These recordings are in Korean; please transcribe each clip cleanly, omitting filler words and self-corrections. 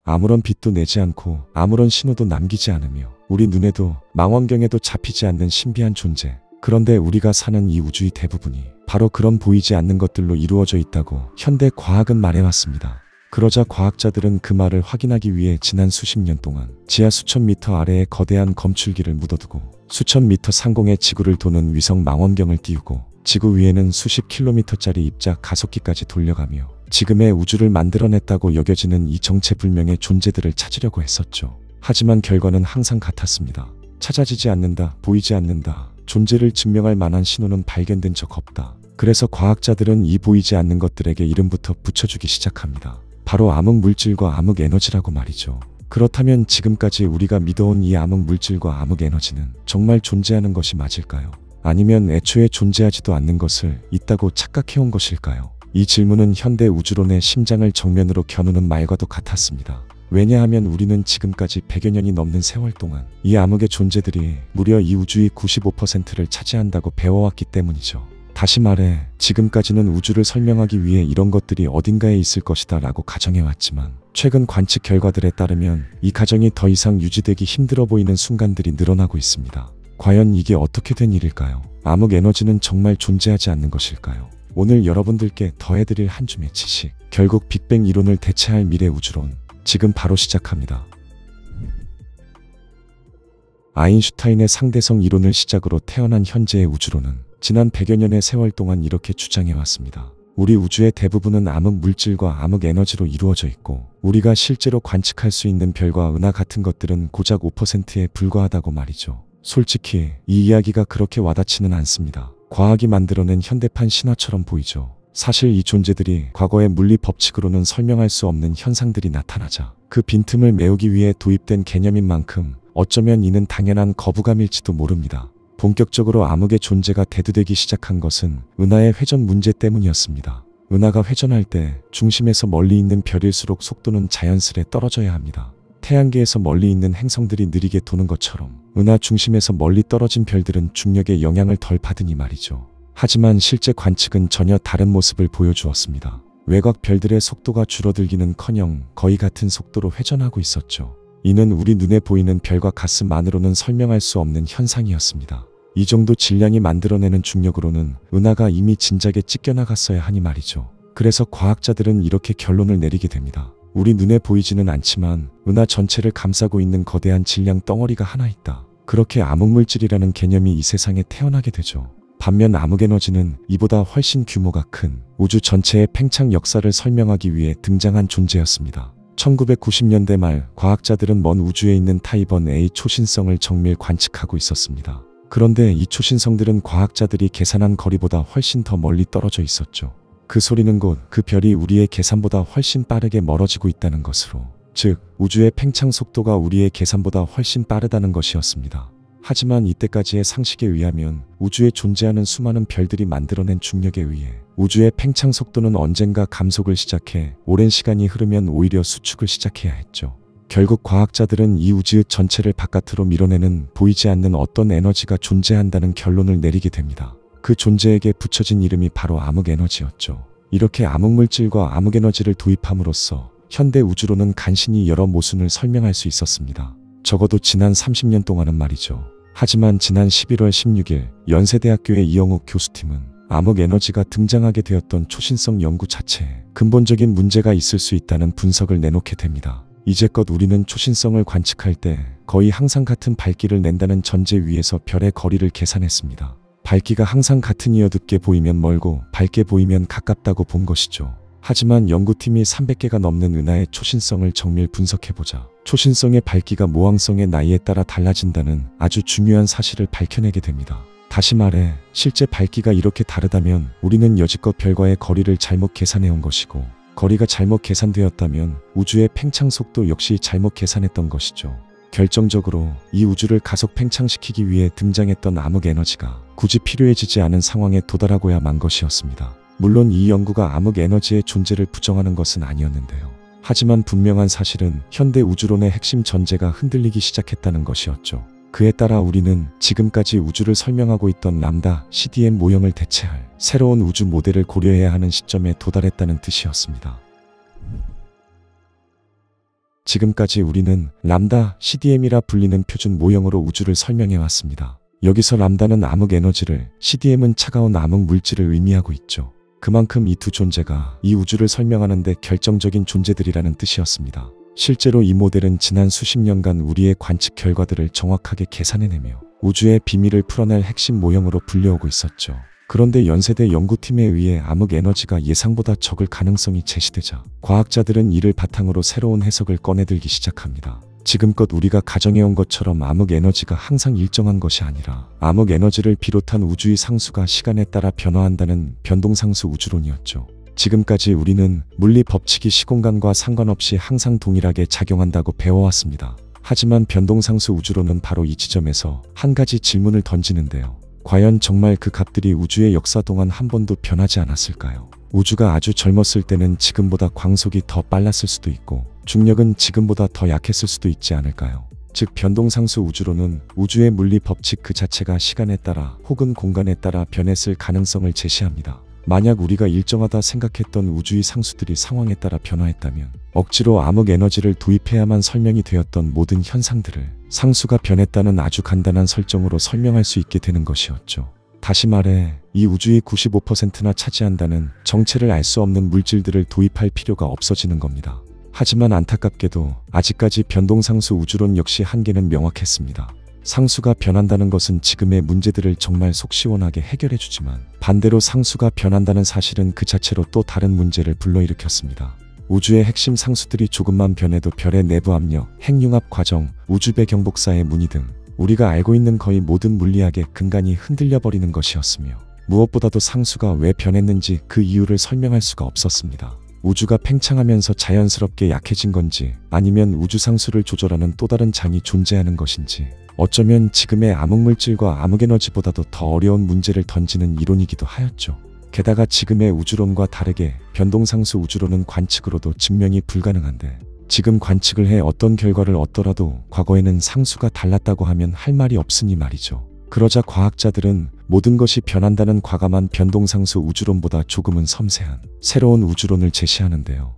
아무런 빛도 내지 않고 아무런 신호도 남기지 않으며 우리 눈에도 망원경에도 잡히지 않는 신비한 존재. 그런데 우리가 사는 이 우주의 대부분이 바로 그런 보이지 않는 것들로 이루어져 있다고 현대 과학은 말해왔습니다. 그러자 과학자들은 그 말을 확인하기 위해 지난 수십 년 동안 지하 수천 미터 아래에 거대한 검출기를 묻어두고 수천 미터 상공에 지구를 도는 위성 망원경을 띄우고 지구 위에는 수십 킬로미터짜리 입자 가속기까지 돌려가며 지금의 우주를 만들어냈다고 여겨지는 이 정체불명의 존재들을 찾으려고 했었죠. 하지만 결과는 항상 같았습니다. 찾아지지 않는다, 보이지 않는다, 존재를 증명할 만한 신호는 발견된 적 없다. 그래서 과학자들은 이 보이지 않는 것들에게 이름부터 붙여주기 시작합니다. 바로 암흑물질과 암흑에너지라고 말이죠. 그렇다면 지금까지 우리가 믿어온 이 암흑물질과 암흑에너지는 정말 존재하는 것이 맞을까요? 아니면 애초에 존재하지도 않는 것을 있다고 착각해온 것일까요? 이 질문은 현대 우주론의 심장을 정면으로 겨누는 말과도 같았습니다. 왜냐하면 우리는 지금까지 100여 년이 넘는 세월 동안 이 암흑의 존재들이 무려 이 우주의 95%를 차지한다고 배워왔기 때문이죠. 다시 말해 지금까지는 우주를 설명하기 위해 이런 것들이 어딘가에 있을 것이다 라고 가정해왔지만 최근 관측 결과들에 따르면 이 가정이 더 이상 유지되기 힘들어 보이는 순간들이 늘어나고 있습니다. 과연 이게 어떻게 된 일일까요? 암흑에너지는 정말 존재하지 않는 것일까요? 오늘 여러분들께 더해드릴 한 줌의 지식, 결국 빅뱅 이론을 대체할 미래 우주론, 지금 바로 시작합니다. 아인슈타인의 상대성 이론을 시작으로 태어난 현재의 우주론은 지난 100여 년의 세월 동안 이렇게 주장해왔습니다. 우리 우주의 대부분은 암흑물질과 암흑에너지로 이루어져 있고 우리가 실제로 관측할 수 있는 별과 은하 같은 것들은 고작 5%에 불과하다고 말이죠. 솔직히 이 이야기가 그렇게 와닿지는 않습니다. 과학이 만들어낸 현대판 신화처럼 보이죠. 사실 이 존재들이 과거의 물리 법칙으로는 설명할 수 없는 현상들이 나타나자 그 빈틈을 메우기 위해 도입된 개념인 만큼 어쩌면 이는 당연한 거부감일지도 모릅니다. 본격적으로 암흑의 존재가 대두되기 시작한 것은 은하의 회전 문제 때문이었습니다. 은하가 회전할 때 중심에서 멀리 있는 별일수록 속도는 자연스레 떨어져야 합니다. 태양계에서 멀리 있는 행성들이 느리게 도는 것처럼 은하 중심에서 멀리 떨어진 별들은 중력의 영향을 덜 받으니 말이죠. 하지만 실제 관측은 전혀 다른 모습을 보여주었습니다. 외곽 별들의 속도가 줄어들기는커녕 거의 같은 속도로 회전하고 있었죠. 이는 우리 눈에 보이는 별과 같음만으로는 설명할 수 없는 현상이었습니다. 이 정도 질량이 만들어내는 중력으로는 은하가 이미 진작에 찢겨나갔어야 하니 말이죠. 그래서 과학자들은 이렇게 결론을 내리게 됩니다. 우리 눈에 보이지는 않지만 은하 전체를 감싸고 있는 거대한 질량 덩어리가 하나 있다. 그렇게 암흑물질이라는 개념이 이 세상에 태어나게 되죠. 반면 암흑에너지는 이보다 훨씬 규모가 큰 우주 전체의 팽창 역사를 설명하기 위해 등장한 존재였습니다. 1990년대 말 과학자들은 먼 우주에 있는 타이번 A 초신성을 정밀 관측하고 있었습니다. 그런데 이 초신성들은 과학자들이 계산한 거리보다 훨씬 더 멀리 떨어져 있었죠. 그 소리는 곧 그 별이 우리의 계산보다 훨씬 빠르게 멀어지고 있다는 것으로, 즉 우주의 팽창 속도가 우리의 계산보다 훨씬 빠르다는 것이었습니다. 하지만 이때까지의 상식에 의하면 우주에 존재하는 수많은 별들이 만들어낸 중력에 의해 우주의 팽창 속도는 언젠가 감속을 시작해 오랜 시간이 흐르면 오히려 수축을 시작해야 했죠. 결국 과학자들은 이 우주 전체를 바깥으로 밀어내는 보이지 않는 어떤 에너지가 존재한다는 결론을 내리게 됩니다. 그 존재에게 붙여진 이름이 바로 암흑에너지였죠. 이렇게 암흑물질과 암흑에너지를 도입함으로써 현대 우주론은 간신히 여러 모순을 설명할 수 있었습니다. 적어도 지난 30년 동안은 말이죠. 하지만 지난 11월 16일 연세대학교의 이영욱 교수팀은 암흑에너지가 등장하게 되었던 초신성 연구 자체에 근본적인 문제가 있을 수 있다는 분석을 내놓게 됩니다. 이제껏 우리는 초신성을 관측할 때 거의 항상 같은 밝기를 낸다는 전제 위에서 별의 거리를 계산했습니다. 밝기가 항상 같은 이어둡게 보이면 멀고 밝게 보이면 가깝다고 본 것이죠. 하지만 연구팀이 300개가 넘는 은하의 초신성을 정밀 분석해보자 초신성의 밝기가 모항성의 나이에 따라 달라진다는 아주 중요한 사실을 밝혀내게 됩니다. 다시 말해 실제 밝기가 이렇게 다르다면 우리는 여지껏 별과의 거리를 잘못 계산해온 것이고, 거리가 잘못 계산되었다면 우주의 팽창 속도 역시 잘못 계산했던 것이죠. 결정적으로 이 우주를 가속 팽창시키기 위해 등장했던 암흑에너지가 굳이 필요해지지 않은 상황에 도달하고야 만 것이었습니다. 물론 이 연구가 암흑에너지의 존재를 부정하는 것은 아니었는데요. 하지만 분명한 사실은 현대 우주론의 핵심 전제가 흔들리기 시작했다는 것이었죠. 그에 따라 우리는 지금까지 우주를 설명하고 있던 람다 CDM 모형을 대체할 새로운 우주 모델을 고려해야 하는 시점에 도달했다는 뜻이었습니다. 지금까지 우리는 람다 CDM이라 불리는 표준 모형으로 우주를 설명해 왔습니다. 여기서 람다는 암흑 에너지를, CDM은 차가운 암흑 물질을 의미하고 있죠. 그만큼 이 두 존재가 이 우주를 설명하는 데 결정적인 존재들이라는 뜻이었습니다. 실제로 이 모델은 지난 수십 년간 우리의 관측 결과들을 정확하게 계산해내며 우주의 비밀을 풀어낼 핵심 모형으로 불려오고 있었죠. 그런데 연세대 연구팀에 의해 암흑 에너지가 예상보다 적을 가능성이 제시되자 과학자들은 이를 바탕으로 새로운 해석을 꺼내들기 시작합니다. 지금껏 우리가 가정해온 것처럼 암흑 에너지가 항상 일정한 것이 아니라 암흑 에너지를 비롯한 우주의 상수가 시간에 따라 변화한다는 변동상수 우주론이었죠. 지금까지 우리는 물리 법칙이 시공간과 상관없이 항상 동일하게 작용한다고 배워왔습니다. 하지만 변동상수 우주론은 바로 이 지점에서 한 가지 질문을 던지는데요. 과연 정말 그 값들이 우주의 역사 동안 한 번도 변하지 않았을까요? 우주가 아주 젊었을 때는 지금보다 광속이 더 빨랐을 수도 있고 중력은 지금보다 더 약했을 수도 있지 않을까요? 즉 변동상수 우주론은 우주의 물리 법칙 그 자체가 시간에 따라 혹은 공간에 따라 변했을 가능성을 제시합니다. 만약 우리가 일정하다 생각했던 우주의 상수들이 상황에 따라 변화했다면 억지로 암흑 에너지를 도입해야만 설명이 되었던 모든 현상들을 상수가 변했다는 아주 간단한 설정으로 설명할 수 있게 되는 것이었죠. 다시 말해 이 우주의 95%나 차지한다는 정체를 알 수 없는 물질들을 도입할 필요가 없어지는 겁니다. 하지만 안타깝게도 아직까지 변동상수 우주론 역시 한계는 명확했습니다. 상수가 변한다는 것은 지금의 문제들을 정말 속 시원하게 해결해주지만 반대로 상수가 변한다는 사실은 그 자체로 또 다른 문제를 불러일으켰습니다. 우주의 핵심 상수들이 조금만 변해도 별의 내부 압력, 핵융합 과정, 우주 배경 복사의 무늬 등 우리가 알고 있는 거의 모든 물리학의 근간이 흔들려버리는 것이었으며 무엇보다도 상수가 왜 변했는지 그 이유를 설명할 수가 없었습니다. 우주가 팽창하면서 자연스럽게 약해진 건지 아니면 우주상수를 조절하는 또 다른 장이 존재하는 것인지 어쩌면 지금의 암흑물질과 암흑에너지보다도 더 어려운 문제를 던지는 이론이기도 하였죠. 게다가 지금의 우주론과 다르게 변동상수 우주론은 관측으로도 증명이 불가능한데 지금 관측을 해 어떤 결과를 얻더라도 과거에는 상수가 달랐다고 하면 할 말이 없으니 말이죠. 그러자 과학자들은 모든 것이 변한다는 과감한 변동상수 우주론보다 조금은 섬세한 새로운 우주론을 제시하는데요.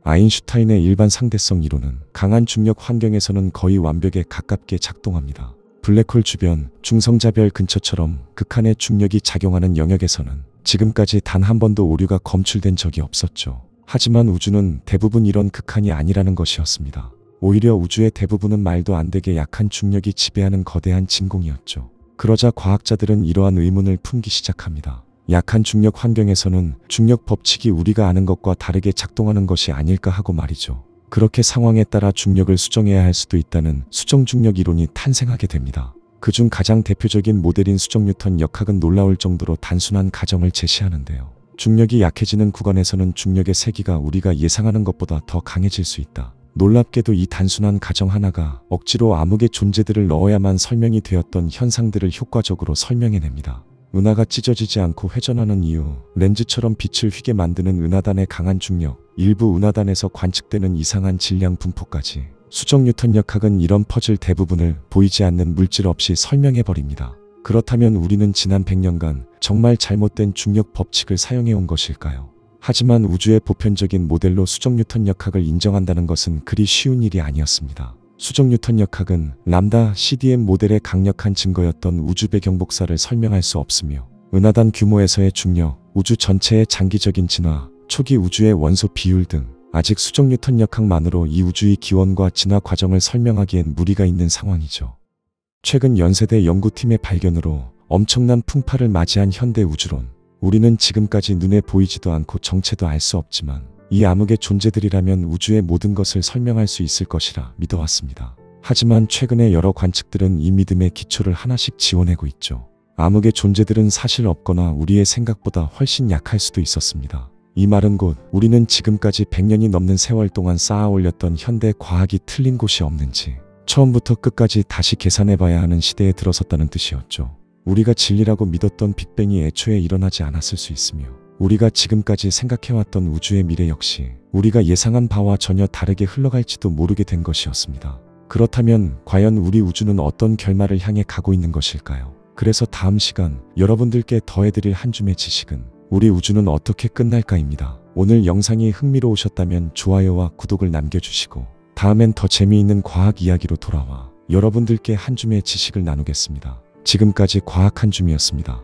아인슈타인의 일반 상대성 이론은 강한 중력 환경에서는 거의 완벽에 가깝게 작동합니다. 블랙홀 주변, 중성자별 근처처럼 극한의 중력이 작용하는 영역에서는 지금까지 단 한 번도 오류가 검출된 적이 없었죠. 하지만 우주는 대부분 이런 극한이 아니라는 것이었습니다. 오히려 우주의 대부분은 말도 안 되게 약한 중력이 지배하는 거대한 진공이었죠. 그러자 과학자들은 이러한 의문을 품기 시작합니다. 약한 중력 환경에서는 중력 법칙이 우리가 아는 것과 다르게 작동하는 것이 아닐까 하고 말이죠. 그렇게 상황에 따라 중력을 수정해야 할 수도 있다는 수정중력 이론이 탄생하게 됩니다. 그중 가장 대표적인 모델인 수정뉴턴 역학은 놀라울 정도로 단순한 가정을 제시하는데요. 중력이 약해지는 구간에서는 중력의 세기가 우리가 예상하는 것보다 더 강해질 수 있다. 놀랍게도 이 단순한 가정 하나가 억지로 암흑의 존재들을 넣어야만 설명이 되었던 현상들을 효과적으로 설명해냅니다. 은하가 찢어지지 않고 회전하는 이유, 렌즈처럼 빛을 휘게 만드는 은하단의 강한 중력, 일부 은하단에서 관측되는 이상한 질량 분포까지 수정 뉴턴 역학은 이런 퍼즐 대부분을 보이지 않는 물질 없이 설명해버립니다. 그렇다면 우리는 지난 100년간 정말 잘못된 중력 법칙을 사용해온 것일까요? 하지만 우주의 보편적인 모델로 수정 뉴턴 역학을 인정한다는 것은 그리 쉬운 일이 아니었습니다. 수정 뉴턴 역학은 람다 CDM 모델의 강력한 증거였던 우주 배경 복사를 설명할 수 없으며 은하단 규모에서의 중력, 우주 전체의 장기적인 진화, 초기 우주의 원소 비율 등 아직 수정 뉴턴 역학만으로 이 우주의 기원과 진화 과정을 설명하기엔 무리가 있는 상황이죠. 최근 연세대 연구팀의 발견으로 엄청난 풍파를 맞이한 현대 우주론. 우리는 지금까지 눈에 보이지도 않고 정체도 알 수 없지만 이 암흑의 존재들이라면 우주의 모든 것을 설명할 수 있을 것이라 믿어왔습니다. 하지만 최근의 여러 관측들은 이 믿음의 기초를 하나씩 지워내고 있죠. 암흑의 존재들은 사실 없거나 우리의 생각보다 훨씬 약할 수도 있었습니다. 이 말은 곧 우리는 지금까지 100년이 넘는 세월 동안 쌓아 올렸던 현대 과학이 틀린 곳이 없는지 처음부터 끝까지 다시 계산해봐야 하는 시대에 들어섰다는 뜻이었죠. 우리가 진리라고 믿었던 빅뱅이 애초에 일어나지 않았을 수 있으며 우리가 지금까지 생각해왔던 우주의 미래 역시 우리가 예상한 바와 전혀 다르게 흘러갈지도 모르게 된 것이었습니다. 그렇다면 과연 우리 우주는 어떤 결말을 향해 가고 있는 것일까요? 그래서 다음 시간 여러분들께 더해드릴 한 줌의 지식은 우리 우주는 어떻게 끝날까입니다. 오늘 영상이 흥미로우셨다면 좋아요와 구독을 남겨주시고 다음엔 더 재미있는 과학 이야기로 돌아와 여러분들께 한 줌의 지식을 나누겠습니다. 지금까지 과학 한 줌이었습니다.